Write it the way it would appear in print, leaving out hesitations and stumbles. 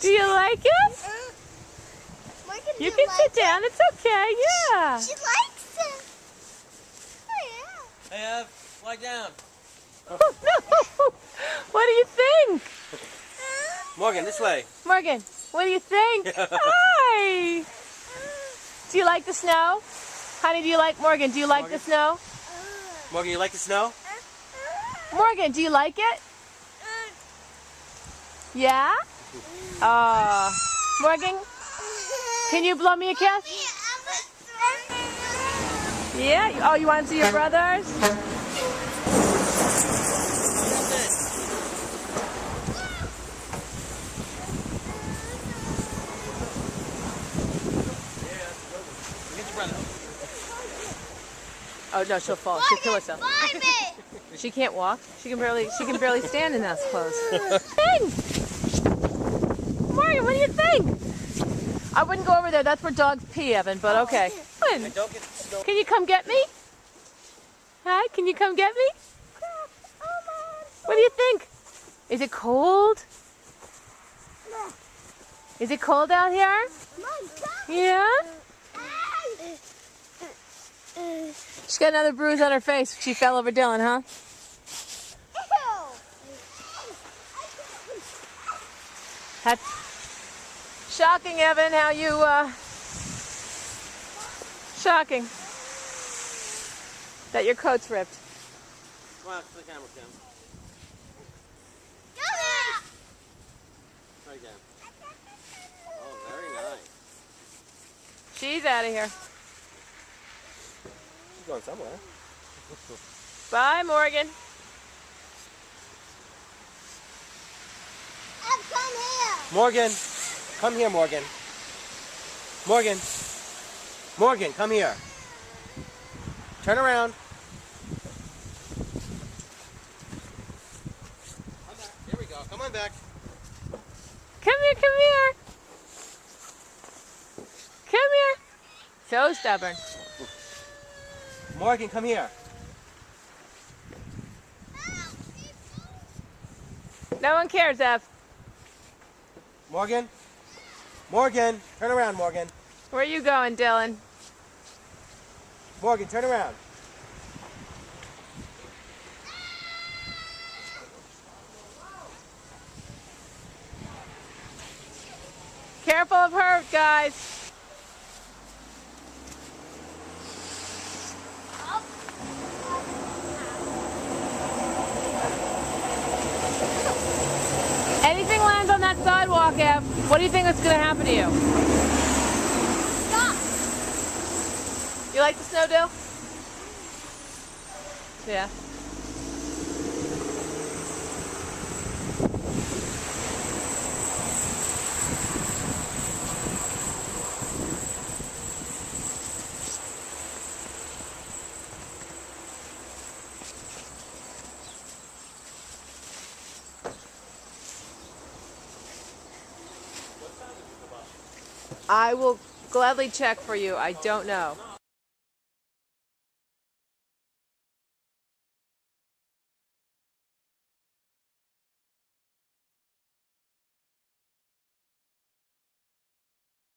Do you like it? You can sit down. It's okay. Yeah. She likes it. Oh, yeah. Hey, Ev, lie down. Oh, no. What do you think? Morgan, this way. Morgan, what do you think? Hi. Do you like the snow? Honey, do you like Morgan? Do you like the snow? Morgan, you like the snow? Morgan, do you like it? Yeah? Morgan, can you blow me a kiss? Yeah? Oh, you want to see your brothers? Oh no, she'll fall. She'll kill herself. She can't walk. She can barely stand in those clothes. Morgan, what do you think? I wouldn't go over there. That's where dogs pee, Evan, but okay. Can you come get me? Hi, can you come get me? What do you think? Is it cold? Is it cold out here? Yeah? She's got another bruise on her face. She fell over Dylan, huh? That's shocking, Evan, how you, shocking that your coat's ripped. Come on, to the camera, Kim. Try again. Oh, very nice. She's out of here. She's going somewhere. Bye, Morgan. Come here. Morgan, come here, Morgan. Morgan. Morgan, come here. Turn around. Come back. Here we go. Come on back. Come here, come here. Come here. So stubborn. Morgan, come here. No one cares, Ev. Morgan. Morgan, turn around, Morgan. Where are you going, Dylan? Morgan, turn around. Careful of her, guys. Anything lands on that sidewalk, Ev, what do you think is going to happen to you? Stop. You like the snow, Dill? Yeah. I will gladly check for you. I don't know.